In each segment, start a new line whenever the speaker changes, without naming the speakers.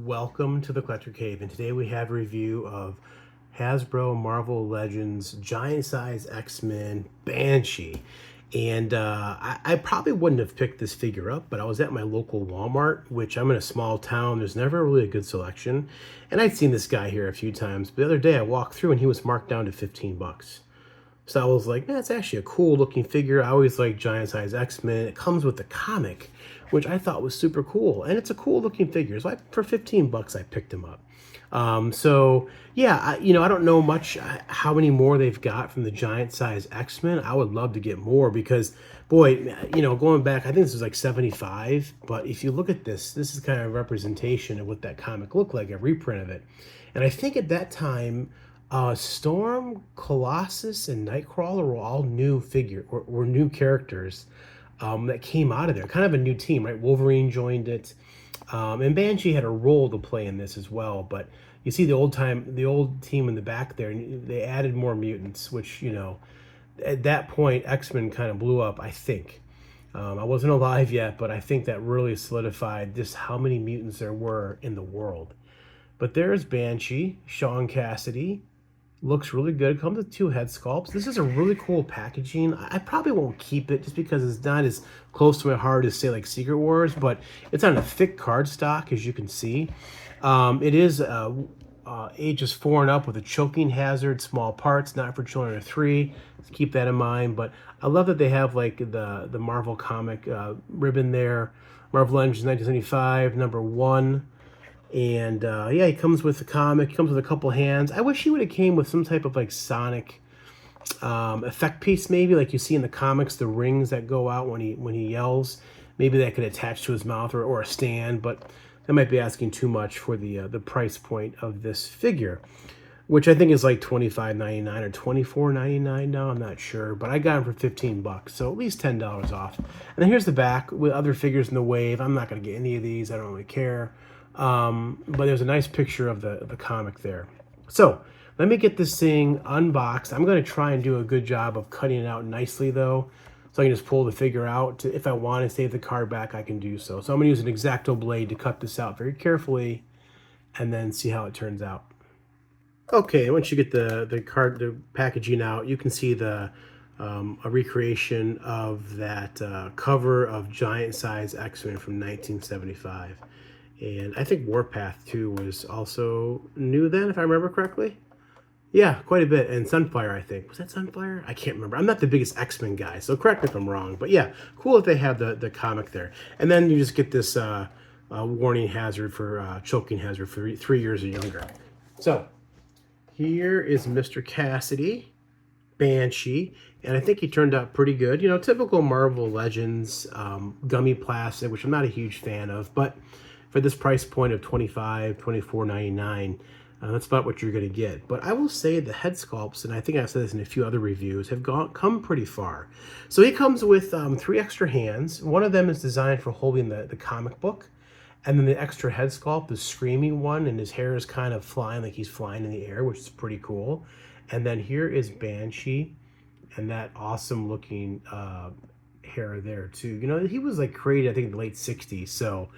Welcome to the Collector Cave, and today we have a review of Hasbro Marvel Legends Giant Size X-Men Banshee. And I probably wouldn't have picked this figure up, but I was at my local Walmart, which I'm in a small town. There's never really a good selection. And I'd seen this guy here a few times. But the other day I walked through and he was marked down to 15 bucks. So I was like, man, it's actually a cool looking figure. I always like giant size X-Men. It comes with the comic, which I thought was super cool. And it's a cool looking figure. So for 15 bucks, I picked him up. So yeah, I don't know much how many more they've got from the giant size X-Men. I would love to get more because, boy, going back, I think this was like 75. But if you look at this is kind of a representation of what that comic looked like, a reprint of it. And I think at that time, Storm, Colossus, and Nightcrawler were all new were new characters that came out of there. Kind of a new team, right? Wolverine joined it, and Banshee had a role to play in this as well. But you see the old team in the back there, and they added more mutants, which at that point X-Men kind of blew up. I think I wasn't alive yet, but I think that really solidified just how many mutants there were in the world. But there's Banshee, Sean Cassidy. Looks really good. It comes with 2 head sculpts. This is a really cool packaging. I probably won't keep it just because it's not as close to my heart as, say, like Secret Wars, but it's on a thick cardstock, as you can see. It is ages 4 and up with a choking hazard, small parts, not for children of 3. Let's keep that in mind. But I love that they have like the Marvel comic ribbon there. Marvel Legends 1975, #1. And yeah, he comes with the comic. He comes with a couple hands. I wish he would have came with some type of like sonic effect piece, maybe like you see in the comics, the rings that go out when he yells. Maybe that could attach to his mouth or a stand, but that might be asking too much for the price point of this figure, which I think is like $25.99 or $24.99 now. I'm not sure, but I got him for 15 bucks, so at least $10 off. And then here's the back with other figures in the wave. I'm not going to get any of these. I don't really care. But there's a nice picture of the comic there. So let me get this thing unboxed. I'm going to try and do a good job of cutting it out nicely, though, so I can just pull the figure out. If I want to save the card back, I can do so. So I'm going to use an X-Acto blade to cut this out very carefully and then see how it turns out. Okay, once you get the packaging out, you can see a recreation of that cover of Giant Size X-Men from 1975. And I think Warpath 2 was also new then, if I remember correctly. Yeah, quite a bit. And Sunfire, I think. Was that Sunfire? I can't remember. I'm not the biggest X-Men guy, so correct me if I'm wrong. But yeah, cool that they have the comic there. And then you just get this warning hazard for choking hazard for 3 years or younger. So here is Mr. Cassidy, Banshee, and I think he turned out pretty good. Typical Marvel Legends gummy plastic, which I'm not a huge fan of, but for this price point of $24.99, that's about what you're going to get. But I will say the head sculpts, and I think I've said this in a few other reviews, have come pretty far. So he comes with 3 extra hands. One of them is designed for holding the comic book. And then the extra head sculpt, the screaming one, and his hair is kind of flying like he's flying in the air, which is pretty cool. And then here is Banshee, and that awesome looking hair there too. He was like created, I think, in the late 60s. So,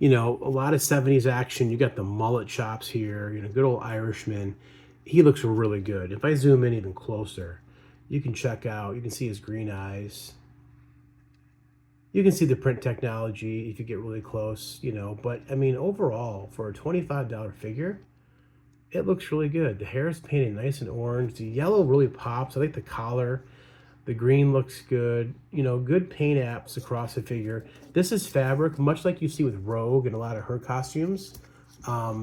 a lot of 70s action. You got the mullet chops here, good old Irishman. He looks really good. If I zoom in even closer, you can see his green eyes. You can see the print technology if you get really close, but I mean, overall, for a $25 figure, it looks really good. The hair is painted nice and orange. The yellow really pops. I like the collar. The green looks good. Good paint apps across the figure. This is fabric, much like you see with Rogue and a lot of her costumes.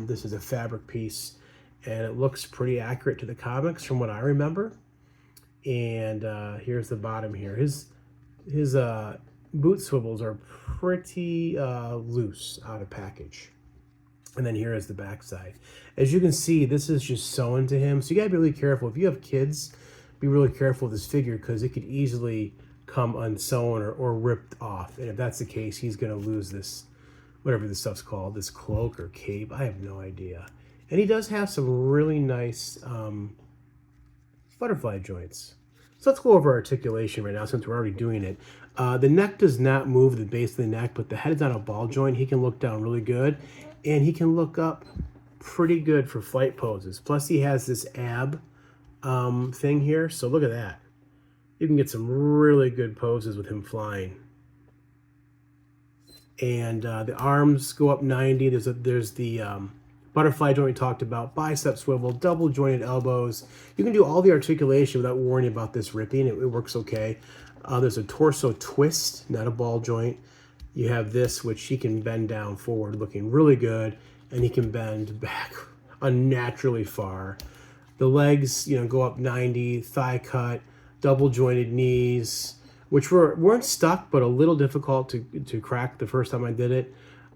This is a fabric piece, and it looks pretty accurate to the comics from what I remember. And here's the bottom here. His boot swivels are pretty loose out of package. And then here is the back side. As you can see, this is just sewn to him. So you gotta be really careful. If you have kids, be really careful with this figure because it could easily come unsewn or ripped off. And if that's the case, he's gonna lose this, whatever this stuff's called, this cloak or cape. I have no idea. And he does have some really nice butterfly joints. So let's go over articulation right now since we're already doing it. The neck does not move the base of the neck, but the head is on a ball joint. He can look down really good. and he can look up pretty good for flight poses. Plus he has this ab thing here, so look at that. You can get some really good poses with him flying. And the arms go up 90. There's the butterfly joint we talked about, bicep swivel, double jointed elbows. You can do all the articulation without worrying about this ripping. It works okay. There's a torso twist, not a ball joint. You have this, which he can bend down forward, looking really good, and he can bend back unnaturally far. The legs, go up 90, thigh cut, double jointed knees, which weren't stuck, but a little difficult to crack the first time I did it.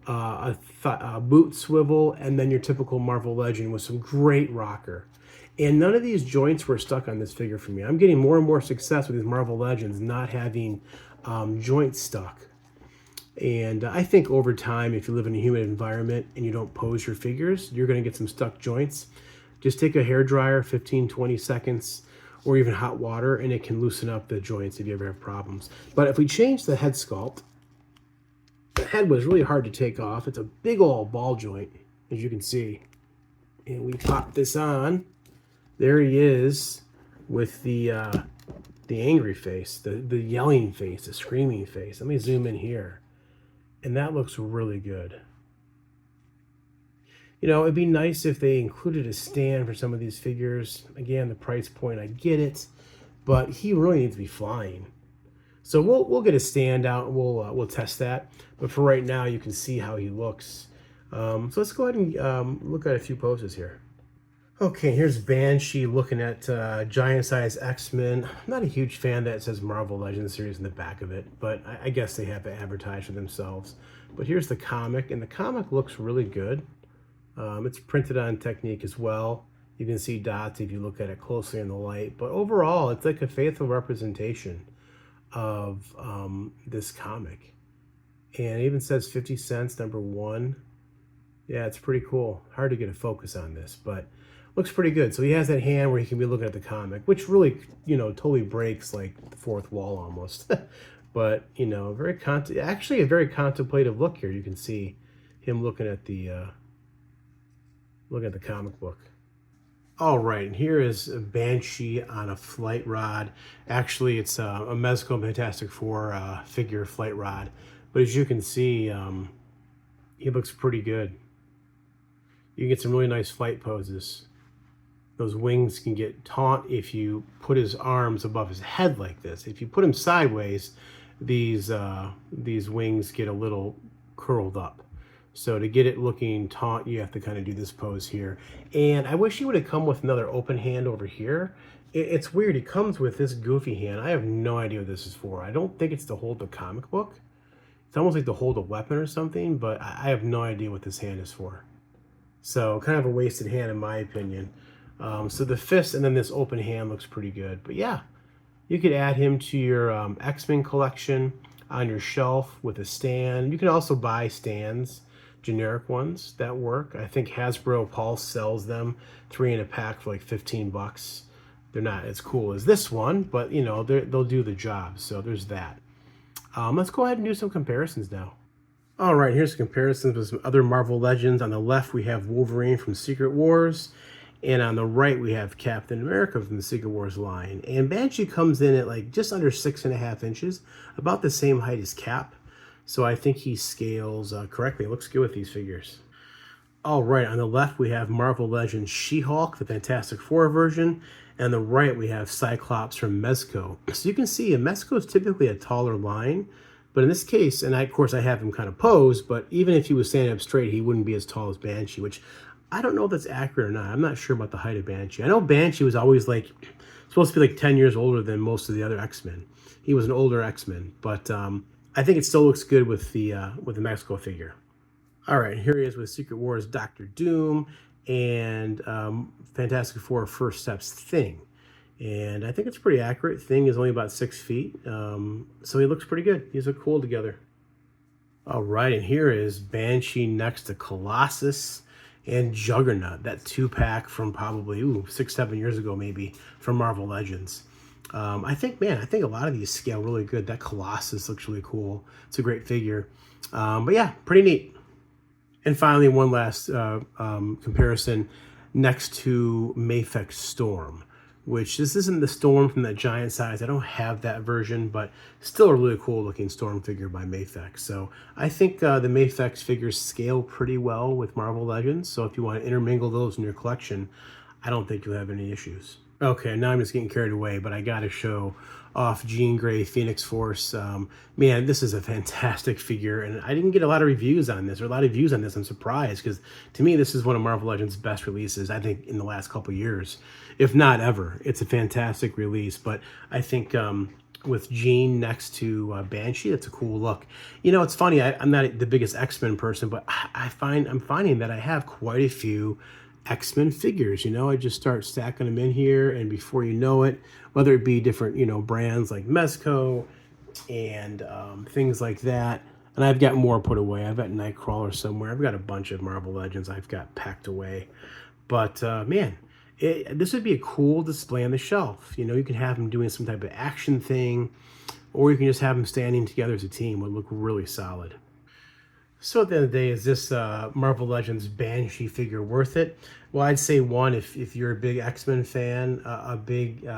A boot swivel, and then your typical Marvel Legend with some great rocker. And none of these joints were stuck on this figure for me. I'm getting more and more success with these Marvel Legends not having joints stuck. And I think over time, if you live in a humid environment and you don't pose your figures, you're going to get some stuck joints. Just take a hair dryer, 15, 20 seconds, or even hot water, and it can loosen up the joints if you ever have problems. But if we change the head sculpt, the head was really hard to take off. It's a big old ball joint, as you can see. And we pop this on. There he is with the angry face, the yelling face, the screaming face. Let me zoom in here. And that looks really good. It'd be nice if they included a stand for some of these figures. Again, the price point, I get it, but he really needs to be flying. So we'll get a stand out and we'll test that. But for right now, you can see how he looks. So let's go ahead and look at a few poses here. Okay, here's Banshee looking at giant size X-Men. I'm not a huge fan that it says Marvel Legends series in the back of it, but I guess they have to advertise for themselves. But here's the comic, and the comic looks really good. It's printed on Technique as well. You can see dots if you look at it closely in the light, but overall, it's like a faithful representation of this comic. And it even says 50 cents, #1. Yeah, it's pretty cool. Hard to get a focus on this, but looks pretty good. So he has that hand where he can be looking at the comic, which really, totally breaks like the fourth wall almost. But, actually a very contemplative look here. You can see him looking at the comic book. All right, and here is a Banshee on a flight rod. Actually, it's a Mezco Fantastic Four figure flight rod. But as you can see, he looks pretty good. You can get some really nice flight poses. Those wings can get taut if you put his arms above his head like this. If you put him sideways, these wings get a little curled up. So to get it looking taut, you have to kind of do this pose here. And I wish he would have come with another open hand over here. It's weird. He comes with this goofy hand. I have no idea what this is for. I don't think it's to hold the comic book. It's almost like to hold a weapon or something, but I have no idea what this hand is for. So kind of a wasted hand in my opinion. So the fist and then this open hand looks pretty good. But yeah, you could add him to your X-Men collection on your shelf with a stand. You can also buy stands, generic ones that work. I think Hasbro Pulse sells them 3 in a pack for like 15 bucks. They're not as cool as this one, but they'll do the job. So there's that. Let's go ahead and do some comparisons now. All right, here's comparisons with some other Marvel Legends. On the left, we have Wolverine from Secret Wars. And on the right, we have Captain America from the Secret Wars line. And Banshee comes in at like just under 6.5 inches, about the same height as Cap. So I think he scales correctly. It looks good with these figures. All right, on the left, we have Marvel Legends She-Hulk, the Fantastic Four version. And on the right, we have Cyclops from Mezco. So you can see Mezco is typically a taller line. But in this case, and of course I have him kind of posed, but even if he was standing up straight, he wouldn't be as tall as Banshee, which I don't know if that's accurate or not. I'm not sure about the height of Banshee. I know Banshee was always supposed to be like 10 years older than most of the other X-Men. He was an older X-Men, but I think it still looks good with the Mezco figure. All right, here he is with Secret Wars Dr. Doom and Fantastic Four First Steps Thing. And I think it's pretty accurate. Thing is only about 6 feet, so he looks pretty good. These look cool together. All right, and here is Banshee next to Colossus and Juggernaut, that 2-pack from probably 6-7 years ago maybe from Marvel Legends. I think a lot of these scale really good. That Colossus looks really cool. It's a great figure. But yeah, pretty neat. And finally, one last comparison next to Mafex Storm, which this isn't the Storm from that giant size. I don't have that version, but still a really cool looking Storm figure by Mafex. So I think the Mafex figures scale pretty well with Marvel Legends. So if you want to intermingle those in your collection, I don't think you'll have any issues. Okay, now I'm just getting carried away, but I got to show off Jean Grey Phoenix Force. Man, this is a fantastic figure, and I didn't get a lot of reviews on this, or a lot of views on this. I'm surprised, because to me, this is one of Marvel Legends' best releases, I think, in the last couple years, if not ever. It's a fantastic release, but I think with Jean next to Banshee, it's a cool look. You know, it's funny, I'm not the biggest X-Men person, but I'm finding that I have quite a few X-Men figures. You know, I just start stacking them in here, and before you know it, whether it be different, you know, brands like Mezco and things like that, and I've got more put away. I've got Nightcrawler somewhere. I've got a bunch of Marvel Legends I've got packed away. But man, this would be a cool display on the shelf. You know, you can have them doing some type of action thing, or you can just have them standing together as a team. It would look really solid. So at the end of the day, is this Marvel Legends Banshee figure worth it? Well, I'd say one, if you're a big X-Men fan, a big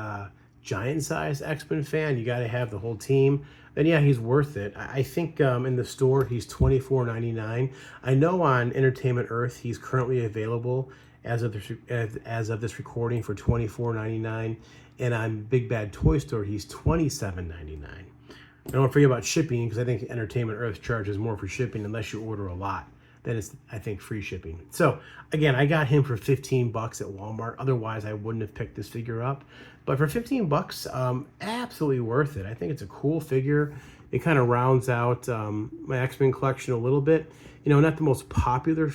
giant size X-Men fan, you got to have the whole team, then yeah, he's worth it. I think in the store, he's $24.99. I know on Entertainment Earth, he's currently available as of this recording for $24.99. And on Big Bad Toy Store, he's $27.99. And don't forget about shipping, because I think Entertainment Earth charges more for shipping unless you order a lot. Then it's, I think, free shipping. So again, I got him for 15 bucks at Walmart. Otherwise, I wouldn't have picked this figure up. But for 15 bucks, absolutely worth it. I think it's a cool figure. It kind of rounds out my X-Men collection a little bit. You know, not the most popular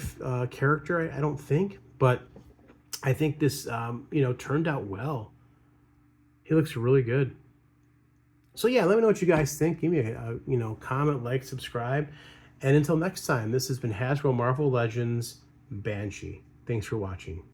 character, I don't think, but I think this, you know, turned out well. He looks really good. So yeah, let me know what you guys think. Give me a you know, comment, like, subscribe. And until next time, this has been Hasbro Marvel Legends Banshee. Thanks for watching.